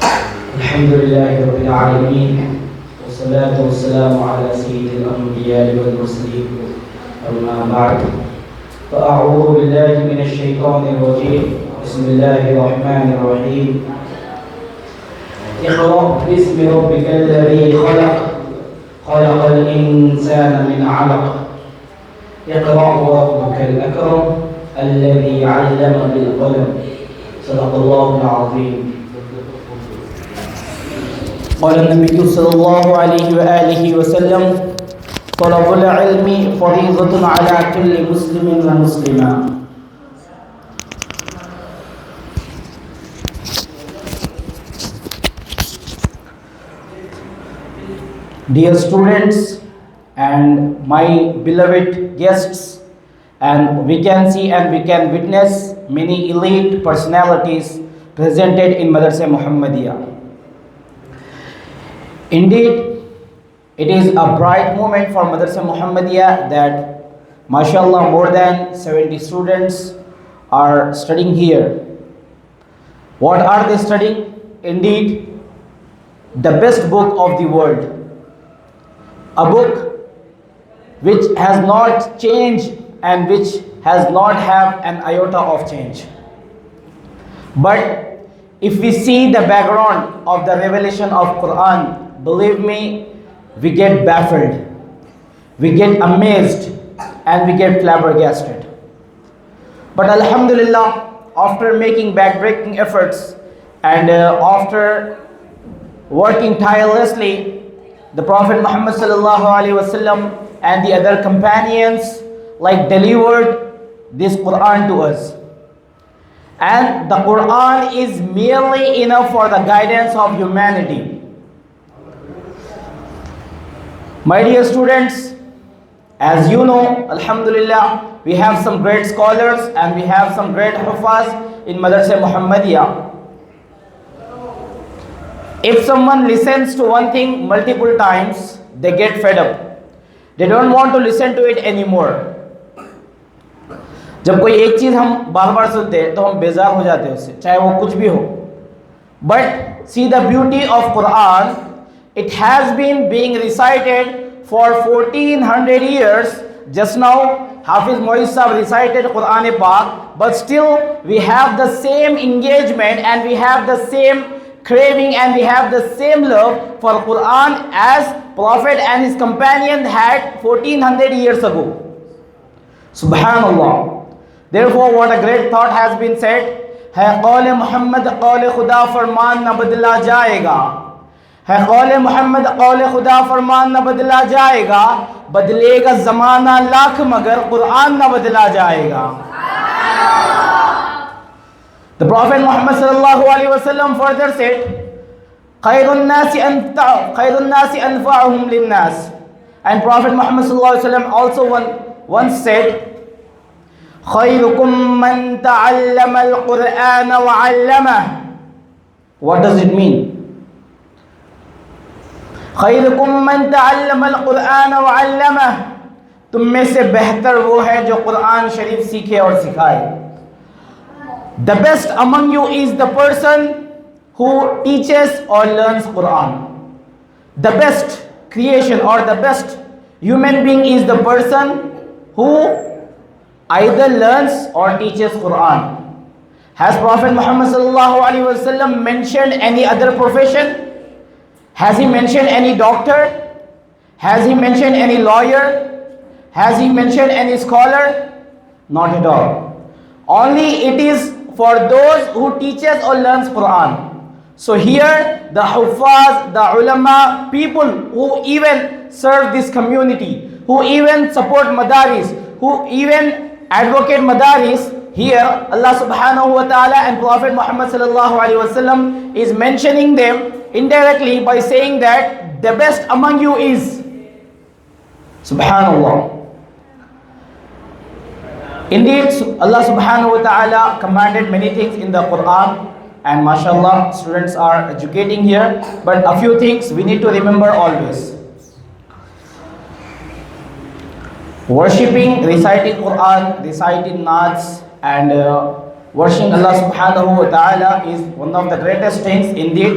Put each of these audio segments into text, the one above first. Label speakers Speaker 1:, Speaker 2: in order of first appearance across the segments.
Speaker 1: الحمد لله رب العالمين والصلاة والسلام على سيد الأنبياء والمرسلين أما بعد فأعوذ بالله من الشيطان الرجيم بسم الله الرحمن الرحيم اقرأ باسم ربك الذي خلق خلق الإنسان من علق اقرأ وربك الأكرم الذي علم بالقلم صدق الله العظيم. قال النبي صلى الله عليه وآله وسلم طلب العلم فريضة على كل مسلم ومسلمة. Dear students and my beloved guests, and we can see and we can witness many elite personalities presented in Madrasa Muhammadiyah. Indeed, it is a bright moment for Madrasa Muhammadiyah that, mashallah, more than 70 students are studying here. What are they studying? Indeed, the best book of the world. A book which has not changed and which has not have an iota of change. But if we see the background of the revelation of Quran, believe me, we get baffled, we get amazed, and we get flabbergasted. But Alhamdulillah, after making backbreaking efforts and after working tirelessly, the Prophet Muhammad sallallahu alaihi wasallam and the other companions delivered this Quran to us. And the Quran is merely enough for the guidance of humanity. My dear students, as you know, Alhamdulillah, we have some great scholars and we have some great hufaz in Madrasa Muhammadiyah. If someone listens to one thing multiple times, they get fed up. They don't want to listen to it anymore. जब कोई एक चीज़ हम बार बार सुनते हैं तो हम बेजार हो जाते हैं उससे, चाहे वो कुछ भी हो. But see the beauty of Quran, it has been being recited for 1400 years. Just now Hafiz Moiz Sahab recited Quran Pak, but still we have the same engagement and we have the same craving and we have the same love for Quran as Prophet and his companion had 1400 years ago. Subhanallah. Therefore, what a great thought has been said. है कौल मोहम्मद कौल खुदा फरमान न बदला जाएगा, है कौल मोहम्मद कौल खुदा फरमान न बदला जाएगा, बदलेगा ज़माना लाख मगर कुरान न बदला जाएगा. The Prophet Muhammad sallallahu alaihi wasallam further said, "Khairun nasi anfa'uhum lin-nas." And Prophet Muhammad sallallahu alaihi wasallam also once said, "Khairukum man ta'allama al-Qur'ana wa 'allamahu." What does it mean? "Khairukum man ta'allama al-Qur'ana wa 'allamahu." तुम में से बेहतर वो है जो कुरान शरीफ सीखे और सिखाए. The best among you is the person who teaches or learns Quran. The best creation or the best human being is the person who either learns or teaches Quran. Has Prophet Muhammad sallallahu alaihi wasallam mentioned any other profession? Has he mentioned any doctor? Has he mentioned any lawyer? Has he mentioned any scholar? Not at all. Only it is for those who teaches or learns Quran. So here the Huffaz, the ulama, people who even serve this community, who even support madaris, who even advocate madaris, here Allah subhanahu wa ta'ala and Prophet Muhammad sallallahu alaihi wasallam is mentioning them indirectly by saying that the best among you is. Subhanallah. Indeed, Allah subhanahu wa ta'ala commanded many things in the Quran, and mashallah, students are educating here, but a few things we need to remember always. Worshipping, reciting Quran, reciting Naats, and Worshiping Allah subhanahu wa ta'ala is one of the greatest things indeed.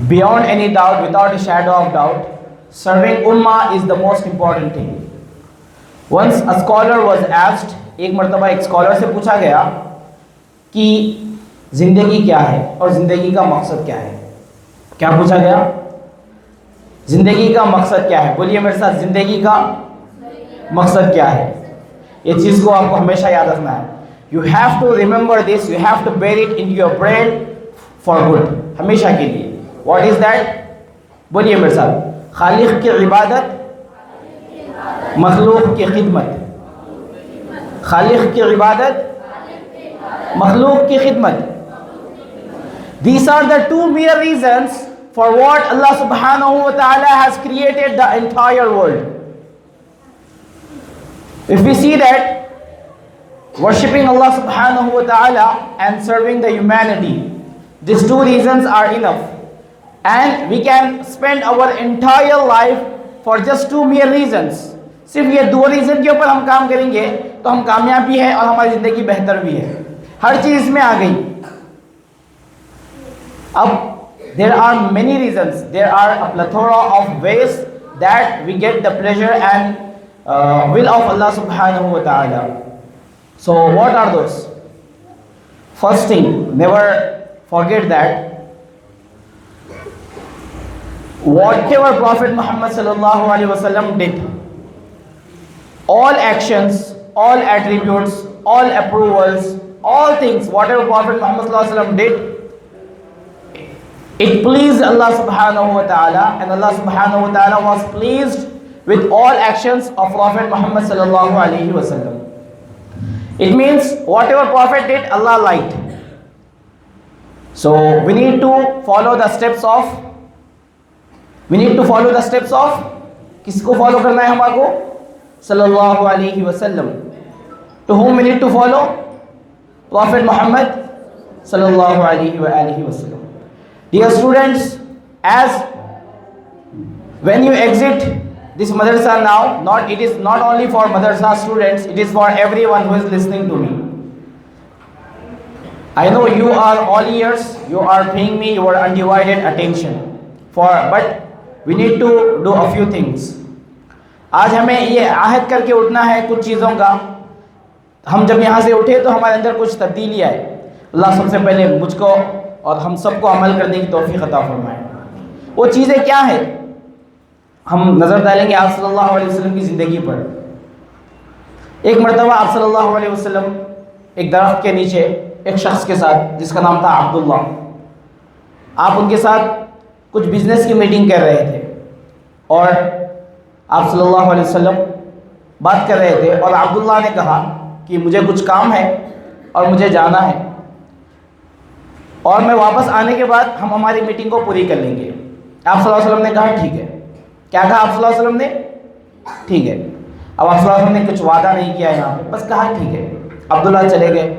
Speaker 1: Beyond any doubt, without a shadow of doubt, serving ummah is the most important thing. Once a scholar was asked, एक मर्तबा एक scholar से पूछा गया कि ज़िंदगी क्या है और ज़िंदगी का मकसद क्या है। क्या पूछा गया? ज़िंदगी का मकसद क्या है? बोलिए मेरे साथ, ज़िंदगी का मकसद क्या है? ये चीज़ को आपको हमेशा याद रखना है। You have to remember this, you have to bear it in your brain for good, हमेशा के लिए। What is that? बोलिए मेरे साथ, खालिक की इबादत, मखलूक की खिदमत। खालिक की इबादत, मखलूक की खिदमत। These are the two mere reasons for what Allah subhanahu wa ta'ala has created the entire world. If we see that worshipping Allah subhanahu wa ta'ala and serving the humanity, these two reasons are enough, and we can spend our entire life for just two mere reasons. सिर्फ ये दो reason के ऊपर हम काम करेंगे तो हम कामयाब भी है और हमारी ज़िंदगी बेहतर भी है। हर चीज़ इसमें आ गई। अब there are many reasons, there are a plethora of ways that we get the pleasure and will of Allah subhanahu wa ta'ala. So what are those? First thing, never forget that whatever Prophet Muhammad sallallahu alaihi wasallam did, all actions, all attributes, all approvals, all things, whatever Prophet Muhammad sallallahu alaihi wasallam did, it pleased Allah subhanahu wa ta'ala, and Allah subhanahu wa ta'ala was pleased with all actions of Prophet Muhammad sallallahu alaihi wasallam. It means whatever Prophet did, Allah liked. So we need to follow the steps of, किसको follow करना है हमारे? Sallallahu alaihi wasallam. To whom we need to follow? Prophet Muhammad sallallahu alaihi wasallam. Dear students, as when you exit this madrasa now, it is not only for madrasa students, it is for everyone who is listening to me. I know you are all ears, you are paying me your undivided attention, but we need to do a few things. आज हमें ये आहद करके उठना है कुछ चीज़ों का। हम जब यहाँ से उठे तो हमारे अंदर कुछ तब्दीली आए। अल्लाह सबसे पहले मुझको और हम सबको अमल करने की तौफीक अता फरमाए। वो चीज़ें क्या है? हम नज़र डालेंगे आप सल्लल्लाहु अलैहि वसल्लम की ज़िंदगी पर। एक मरतबा आप सल्लल्लाहु अलैहि वसल्लम एक दरख्त के नीचे एक शख्स के साथ, जिसका नाम था अब्दुल्ला, आप उनके साथ कुछ बिज़नेस की मीटिंग कर रहे थे और आप सल्लल्लाहु अलैहि वसल्लम बात कर रहे थे और अब्दुल्ला ने कहा कि मुझे कुछ काम है और मुझे जाना है और मैं वापस आने के बाद हम हमारी मीटिंग को पूरी कर लेंगे। आप सल्लल्लाहु अलैहि वसल्लम ने कहा ठीक है। क्या कहा आप सल्लल्लाहु अलैहि वसल्लम ने? ठीक है। अब आप सल्लल्लाहु अलैहि वसल्लम ने कुछ वादा नहीं किया यहाँ पे, बस कहा ठीक है। अब्दुल्ला चले गए।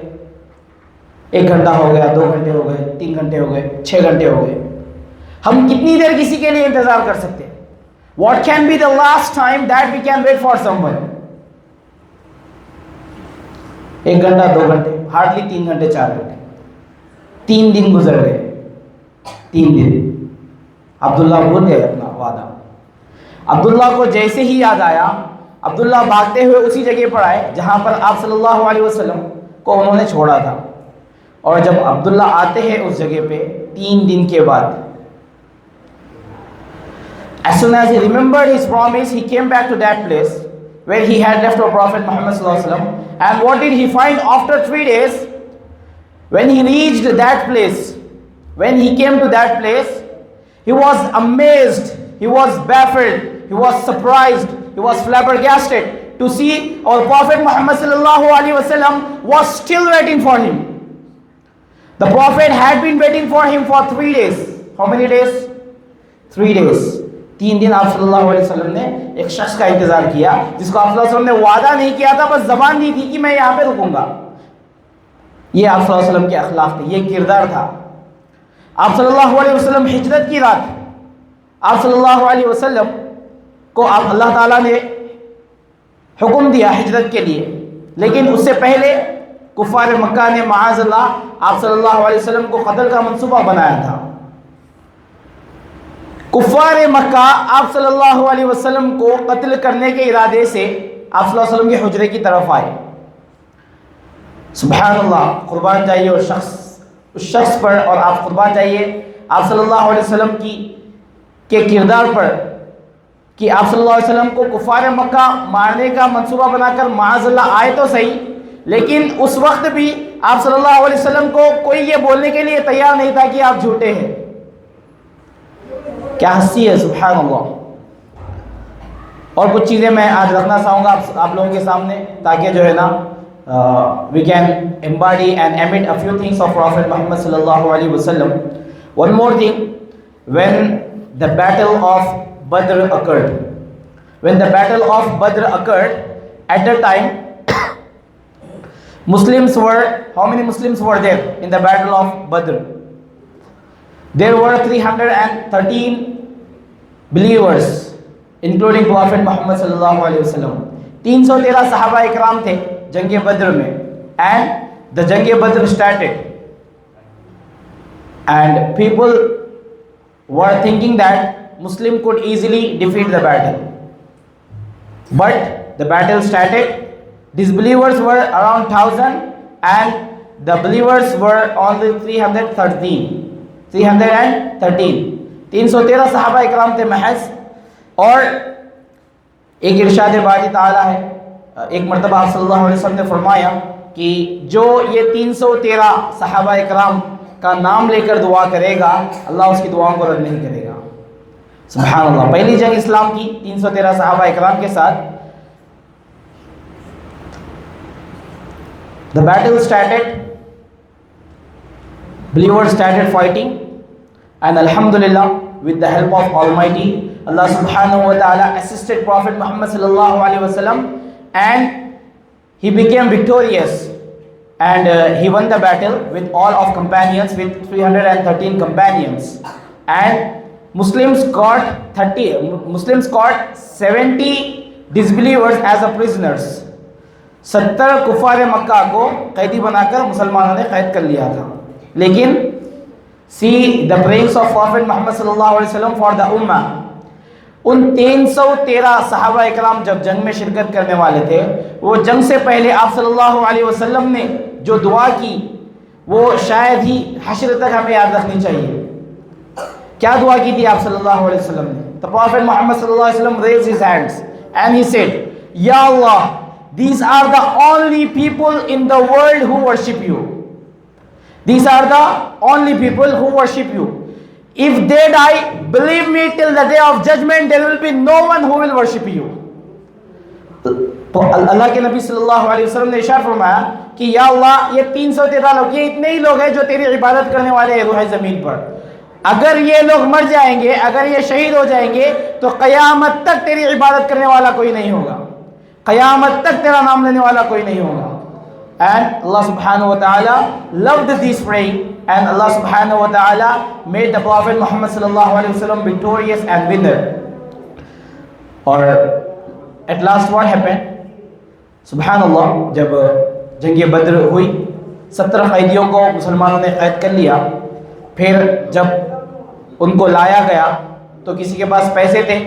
Speaker 1: 1 घंटा हो गया, 2 घंटे हो गए, 3 घंटे हो गए, 6 घंटे हो गए। हम कितनी देर किसी के लिए इंतज़ार कर सकते हैं? What can be the last time that we can wait for someone? 1 घंटा, 2 घंटे, हार्डली 3 घंटे, 4 घंटे। 3 दिन गुजर गए। 3 दिन अब्दुल्ला भूल गए अपना वादा। अब्दुल्ला को जैसे ही याद आया, अब्दुल्ला भागते हुए उसी जगह पर आए जहाँ पर आप सल्लल्लाहु अलैहि वसल्लम को उन्होंने छोड़ा था। और जब अब्दुल्ला आते हैं उस जगह पे 3 दिन के बाद, as soon as he remembered his promise, he came back to that place where he had left our Prophet Muhammad sallallahu alaihi wasallam. And what did he find after 3 days? When he reached that place, when he came to that place, he was amazed, he was baffled, he was surprised, he was flabbergasted to see our Prophet Muhammad sallallahu alaihi wasallam was still waiting for him. The Prophet had been waiting for him for 3 days. How many days? 3 days. 3 दिन आप सल्लल्लाहु अलैहि वसल्लम ने एक शख्स का इंतज़ार किया जिसको आप सल्लल्लाहु अलैहि वसल्लम ने वादा नहीं किया था, बस ज़बान दी थी कि मैं यहाँ पे रुकूंगा। ये आप सल्लल्लाहु अलैहि वसल्लम के अखलाक थे, ये किरदार था। आप सल्लल्लाहु अलैहि वसल्लम हिजरत की रात, आप सल्लल्लाहु अलैहि वसल्लम को आप अल्लाह ताला ने हुक्म दिया हिजरत के लिए, लेकिन उससे पहले कुफार मक्का ने माअज़ल्लाह आप सल्लल्लाहु अलैहि वसल्लम को कत्ल का मंसूबा बनाया था। कुफार मक्का आप सल्लल्लाहु अलैहि वसल्लम को कत्ल करने के इरादे से आप सल्लल्लाहु अलैहि वसल्लम के हुजरे की तरफ आए। सुभानअल्लाह, कुर्बान जाइए उस शख्स पर, और आप कुर्बान जाइए आप सल्लल्लाहु अलैहि वसल्लम के किरदार पर कि आप सल्लल्लाहु अलैहि वसल्लम को कुफार मक्का मारने का मंसूबा बनाकर माअज़ल्लाह आए तो सही, लेकिन उस वक्त भी आप सल्लल्लाहु अलैहि वसल्लम को कोई ये बोलने के लिए तैयार नहीं था कि आप झूठे हैं। क्या हंसी है, सुभान अल्लाह। और कुछ चीज़ें मैं आज रखना चाहूँगा आप लोगों के सामने, ताकि जो है ना we can embody and emit a few things of Prophet Muhammad sallallahu alaihi wasallam. One more thing, when the battle of Badr occurred, at that time Muslims were, how many Muslims were there in the battle of Badr? There were 313 believers, including Prophet Muhammad sallallahu alaihi wasallam. 313 सहाबा इकराम थे जंगे बद्र में, and the जंगे Badr started, and people were thinking that Muslim could easily defeat the battle, but the battle started. Disbelievers were around 1000 and the believers were only 313. 313 सहाबा इकराम थे महज। और एक इरशाद बारी ताला है, एक मरतबा आप सल्लल्लाहु अलैहि वसल्लम ने फरमाया कि जो ये 313 सहाबा इकराम का नाम लेकर दुआ करेगा, अल्लाह उसकी दुआओं को रद्द नहीं करेगा। सुभान अल्लाह। पहली जंग इस्लाम की 313 सहाबा इकराम के साथ। The battle started, believers started fighting, and alhamdulillah, with the help of Almighty, Allah subhanahu wa ta'ala assisted Prophet Muhammad sallallahu alaihi wasallam, and he became victorious, and he won the battle with all of companions, with 313 companions, and Muslims caught 70 disbelievers as a prisoners. 70 कुफार मक्का को कैदी बनाकर मुसलमानों ने कैद कर लिया था। लेकिन see the prayers of Prophet Muhammad sallallahu alaihi wasallam for the ummah. उन 313 सहाबा इकराम जब जंग में शिरकत करने वाले थे, वो जंग से पहले आप सल्लल्लाहु अलैहि वसल्लम ने जो दुआ की, वो शायद ही हश्र तक हमें याद रखनी चाहिए। क्या दुआ की थी आप सल्लल्लाहु अलैहि वसल्लम ने? The Prophet Muhammad sallallahu alaihi wasallam raised his hands and he said, Ya Allah, these are the only people in the world who worship you. These are the only people who worship you. If they die, believe me, till the day of judgment, there will be no one who will worship you. तो अल्लाह के नबी सल्लल्लाहु अलैहि वसल्लम ने इशारा फरमाया कि या अल्लाह, ये 313 लोग, ये इतने ही लोग हैं जो तेरी इबादत करने वाले हैं रूह ज़मीन पर। अगर ये लोग मर जाएंगे, अगर ये शहीद हो जाएंगे, तो क़यामत तक तेरी इबादत करने वाला कोई नहीं होगा, क़यामत तक तेरा नाम लेने वाला कोई नहीं होगा। And Allah subhanahu wa ta'ala loved this praying, and Allah subhanahu wa ta'ala made the Prophet Muhammad sallallahu alaihi wasallam victorious and winner. और at last what happened? Subhanallah, जब जंग बद्र हुई, 70 कैदियों को मुसलमानों ने कैद कर लिया। फिर जब उनको लाया गया तो किसी के पास पैसे थे,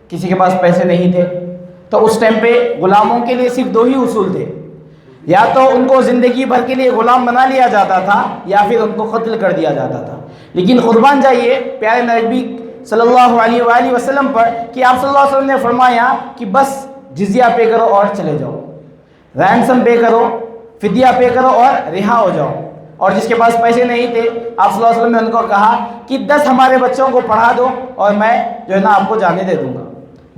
Speaker 1: किसी के पास पैसे नहीं थे। तो उस टाइम पे गुलामों के लिए सिर्फ 2 ही उसूल थे, या तो उनको ज़िंदगी भर के लिए ग़ुलाम बना लिया जाता था, या फिर उनको कत्ल कर दिया जाता था। लेकिन कुर्बान जाइए प्यारे नबी सल्लल्लाहु अलैहि वसल्लम पर कि आप सल्लल्लाहु अलैहि वसल्लम ने फरमाया कि बस जिज़िया पे करो और चले जाओ, रैंसम पे करो, फिदिया पे करो और रिहा हो जाओ। और जिसके पास पैसे नहीं थे, आप सल्लल्लाहु अलैहि वसल्लम ने उनको कहा कि 10 हमारे बच्चों को पढ़ा दो और मैं जो है ना आपको जाने दे दूँगा।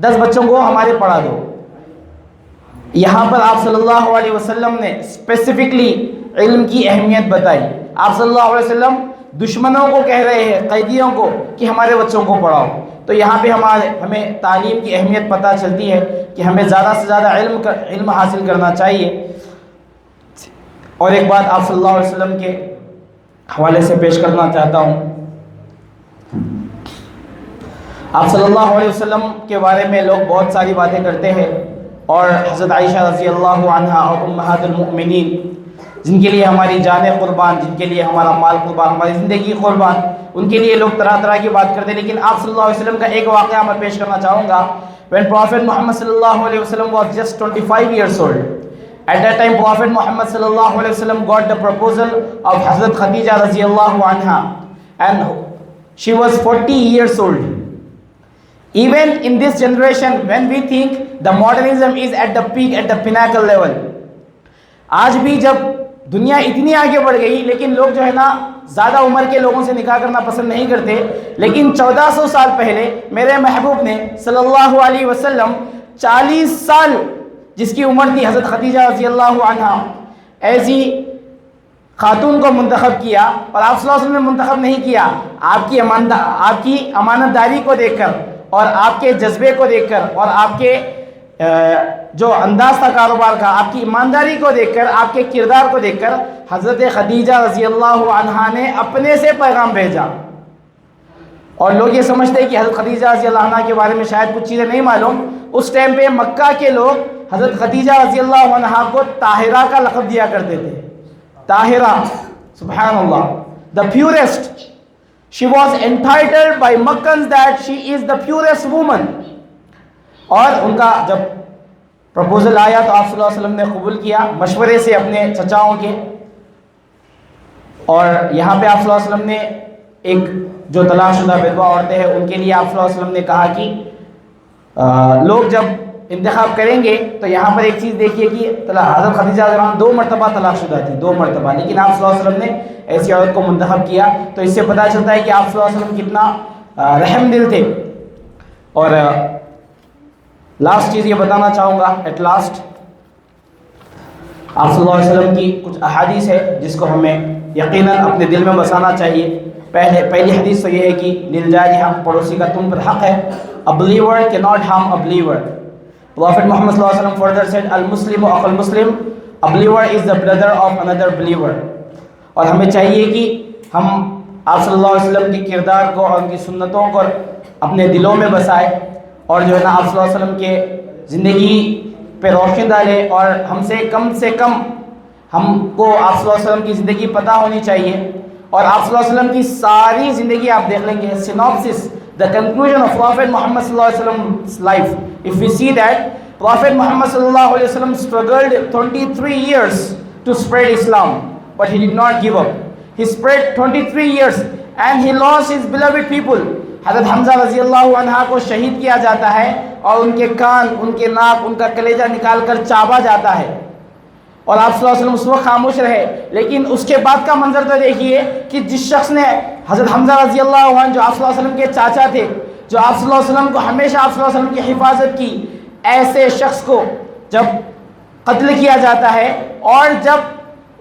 Speaker 1: 10 बच्चों को हमारे पढ़ा दो। यहाँ पर आप सल्लल्लाहु अलैहि वसल्लम ने स्पेसिफिकली इल्म की अहमियत बताई। आप सल्लल्लाहु अलैहि वसल्लम दुश्मनों को कह रहे हैं, कैदियों को, कि हमारे बच्चों को पढ़ाओ। तो यहाँ पे हमें तालीम की अहमियत पता चलती है कि हमें ज़्यादा से ज़्यादा इल्म हासिल करना चाहिए। और एक बात आप सल्लल्लाहु अलैहि वसल्लम के हवाले से पेश करना चाहता हूँ। आप सल्लल्लाहु अलैहि वसल्लम के बारे में लोग बहुत सारी बातें करते हैं, और हज़रत आयशा रज़ी अल्लाहु अन्हा और उम्महातुल मुमिनीन जिनके लिए हमारी जानें कुर्बान, जिनके लिए हमारा माल कुर्बान, हमारी ज़िंदगी कुर्बान, उनके लिए लोग तरह तरह की बात करते हैं। लेकिन आप सल्लल्लाहु अलैहि वसल्लम का एक वाक़या मैं पेश करना चाहूँगा। When Prophet Muhammad sallallahu alaihi wasallam was just 25 years old, at that time Prophet Muhammad sallallahu alaihi wasallam got the proposal of Hazrat Khadija radhiyallahu anha, and she was 40 years old. Even in this generation, when we think the modernism is at the peak, at the pinnacle level, आज भी जब दुनिया इतनी आगे बढ़ गई, लेकिन लोग जो है ना ज़्यादा उम्र के लोगों से निकाह करना पसंद नहीं करते। लेकिन 1400 साल पहले मेरे महबूब ने सल्लल्लाहु अलैहि वसल्लम 40 साल जिसकी उम्र थी हज़रत खदीजा रज़ियल्लाहु अन्हा, ऐसी खातून को मुंतखब किया। और आप सल्लल्लाहु अलैहि वसल्लम ने मुंतखब नहीं किया, आपकी अमानतदारी को देखकर और आपके जज्बे को देखकर और आपके जो अंदाज था कारोबार का, आपकी ईमानदारी को देखकर, आपके किरदार को देखकर हज़रत खदीजा रज़ियल्लाहु अन्हा ने अपने से पैगाम भेजा। और लोग ये समझते हैं कि हज़रत खदीजा रज़ियल्लाहु अन्हा के बारे में शायद कुछ चीज़ें नहीं मालूम। उस टाइम पे मक्का के लोग हज़रत खदीजा रज़ियल्लाहु अन्हा को ताहिरा का लक़ब दिया करते थे। ताहिरा, सुब्हानअल्लाह, the purest. She was entitled by Meccans that she is the purest woman. और उनका जब प्रपोजल आया तो आप सल्लल्लाहु अलैहि वसल्लम ने कबूल किया मशवरे से अपने चचाओं के। और यहाँ पे आप सल्लल्लाहु अलैहि वसल्लम ने एक जो तलाकशुदा विधवा औरतें हैं उनके लिए आप सल्लल्लाहु अलैहि वसल्लम ने कहा कि लोग जब इंतखाब करेंगे तो यहाँ पर एक चीज़ देखिए कि हज़रत खदीजा रज़ियल्लाहु अन्हा 2 मरतबा तलाकशुदा थी, 2 मरतबा, लेकिन आप सल्लल्लाहु अलैहि वसल्लम ने ऐसी औरत को मुंतखब किया। तो इससे पता चलता है कि आप सल्लल्लाहु अलैहि वसल्लम कितना रहम दिल थे। और लास्ट चीज़ ये बताना चाहूँगा, एट लास्ट आप सल्लल्लाहु अलैहि वसल्लम की कुछ अहादीस है जिसको हमें यकीनन अपने दिल में बसाना चाहिए। पहली हदीस तो ये है कि दिल जारी हक़, पड़ोसी का तुम पर हक़ है। A believer can not harm a believer. Prophet Mohammad सल्लल्लाहु अलैहि वसल्लम फर्दर सेड अल मुस्लिम अखुल मुस्लिम, a believer is the brother of another believer. और हमें चाहिए कि हम आप सल्लल्लाहु अलैहि वसल्लम के किरदार को और उनकी सुन्नतों को अपने दिलों में बसाए और जो है ना आप सल्लल्लाहु अलैहि वसल्लम के ज़िंदगी पे रोशनी डाले। और हमसे कम हमको आप सल्लल्लाहु अलैहि वसल्लम की ज़िंदगी पता होनी चाहिए। और आप सल्लल्लाहु अलैहि वसल्लम की सारी ज़िंदगी आप देख लेंगे, synopsis, the conclusion of prophet Mohammad सल्लल्लाहु अलैहि वसल्लम's life, if we see that Prophet Muhammad sallallahu alaihi wasallam struggled 23 years to spread Islam, but he did not give up. He spread 23 years and he lost his beloved people. हज़रत हमज़ा रज़ियल्लाहु अन्हा को शहीद किया जाता है और उनके कान, उनके नाक, उनका कलेजा निकाल कर चाबा जाता है। और आप सल्लल्लाहु अलैहि वसल्लम उस वक्त खामोश रहे। लेकिन उसके बाद का मंजर तो देखिए कि जिस शख्स ने हज़रत हमज़ा रज़ियल्लाहु अन्हु जो आप सल्लल्लाहु अलैहि वसल्लम के चाचा थे, जो आप सल्लल्लाहु अलैहि वसल्लम को हमेशा आप सल्लल्लाहु अलैहि वसल्लम की हिफाजत की, ऐसे शख्स को जब कत्ल किया जाता है और जब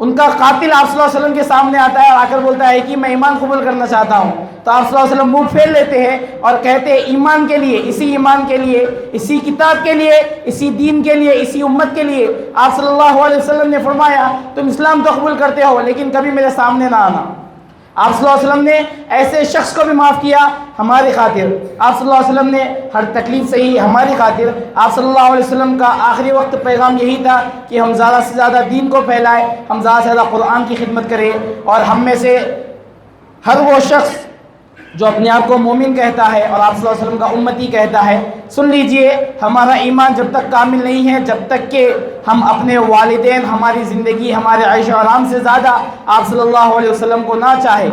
Speaker 1: उनका कातिल आप सल्लल्लाहु अलैहि वसल्लम के सामने आता है और आकर बोलता है कि मैं ईमान कबूल करना चाहता हूँ, तो आप सल्लल्लाहु अलैहि वसल्लम मुंह फेर लेते हैं और कहते हैं ईमान के लिए, इसी ईमान के लिए, इसी किताब के लिए, इसी दीन के लिए, इसी उम्मत के लिए आप सल्लल्लाहु अलैहि वसल्लम ने फरमाया तुम इस्लाम तो कबूल करते हो लेकिन कभी मेरे सामने ना आना। आप सल्लल्लाहु अलैहि वसल्लम ने ऐसे शख्स को भी माफ़ किया हमारी खातिर। आप सल्लल्लाहु अलैहि वसल्लम ने हर तकलीफ़ से ही हमारी खातिर, आप सल्लल्लाहु अलैहि वसल्लम का आखिरी वक्त पैगाम यही था कि हम ज़्यादा से ज़्यादा दीन को फैलाएं, हम ज़्यादा से ज़्यादा कुरान की खिदमत करें। और हम में से हर वो शख्स जो अपने आप को मोमिन कहता है और आप सल्लल्लाहु अलैहि वसल्लम का उम्मती कहता है, सुन लीजिए हमारा ईमान जब तक कामिल नहीं है, जब तक कि हम अपने वालिदैन, हमारी ज़िंदगी, हमारे ऐश और आराम से ज़्यादा आप सल्लल्लाहु अलैहि वसल्लम को ना चाहे।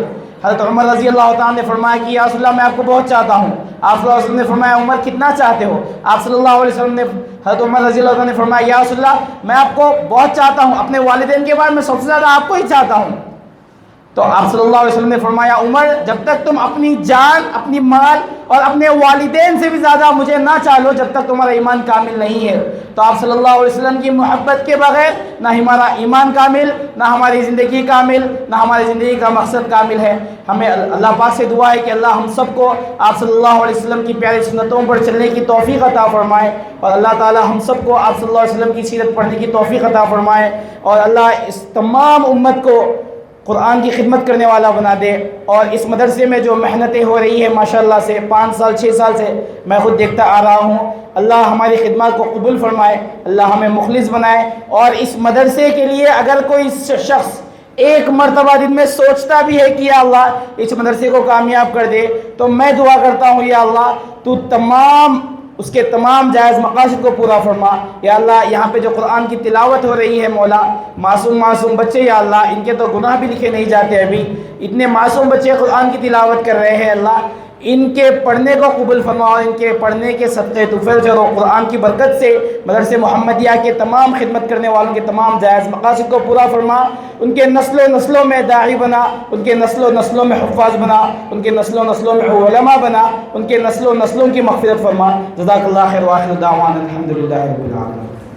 Speaker 1: हज़रत उमर रज़ी अल्लाह तआला ने फरमाया कि या रसूल अल्लाह मैं आपको बहुत चाहता हूँ। आप सल्लल्लाहु अलैहि वसल्लम ने फरमाया उमर कितना चाहते हो? आप सल्लल्लाहु अलैहि वसल्लम ने हज़रत उमर रज़ी अल्लाह तआला ने फरमाया या रसूल अल्लाह मैं आपको बहुत चाहता हूँ, अपने वालिदैन के बाद मैं सबसे ज़्यादा आपको ही चाहता हूँ। तो आप सल्लल्लाहु अलैहि वसल्लम ने फरमाया उमर जब तक तुम अपनी जान, अपनी माल और अपने वालिदैन से भी ज़्यादा मुझे ना चाहो जब तक तुम्हारा ईमान कामिल नहीं है। तो आप सल्लल्लाहु अलैहि वसल्लम की मोहब्बत के बगैर ना हमारा ईमान कामिल, ना हमारी ज़िंदगी कामिल, ना हमारी ज़िंदगी का मकसद कामिल है। हमें अल्लाह पाक से दुआ है कि अल्लाह हम सबको आप सल्लल्लाहु अलैहि वसल्लम की प्यारी सुन्नतों पर चलने की तौफीक अता फरमाए और अल्लाह ताला हम सबको आप सल्लल्लाहु अलैहि वसल्लम की सीरत पढ़ने की तौफीक अता फरमाए और अल्लाह इस तमाम उम्मत को कुरान की खिदमत करने वाला बना दे। और इस मदरसे में जो मेहनतें हो रही है माशाल्लाह से 5 साल 6 साल से मैं ख़ुद देखता आ रहा हूँ, अल्लाह हमारी खिदमत को कबूल फरमाए, अल्लाह हमें मुखलिस बनाए। और इस मदरसे के लिए अगर कोई शख्स एक मरतबा दिन में सोचता भी है कि या अल्लाह इस मदरसे को कामयाब कर दे, तो मैं दुआ करता हूँ या अल्लाह तू उसके तमाम जायज़ मकासद को पूरा फरमा। या अल्लाह यहाँ पे जो कुरान की तिलावत हो रही है मौला, मासूम बच्चे या अल्लाह इनके तो गुनाह भी लिखे नहीं जाते, अभी इतने मासूम बच्चे कुरान की तिलावत कर रहे हैं, अल्लाह इनके पढ़ने को कबूल फरमाओ, इनके पढ़ने के सदक़े तुफ़ैल चलो, कुरान की बरकत से मदरसे मोहम्मदिया के तमाम खिदमत करने वालों के तमाम जायज़ मकासद को पूरा फरमा, उनके नस्लों नस्लों में दाई बना, उनके नस्लों नस्लों में हुफ़ाज़ बना, उनके नस्लों नस्लों में उलमा बना, उनके नस्लों नस्लों की मग़फ़िरत फरमा। जज़ाकल्लाह खैर व आखिरु दावाना अल्हम्दुलिल्लाहि रब्बिल आलमीन।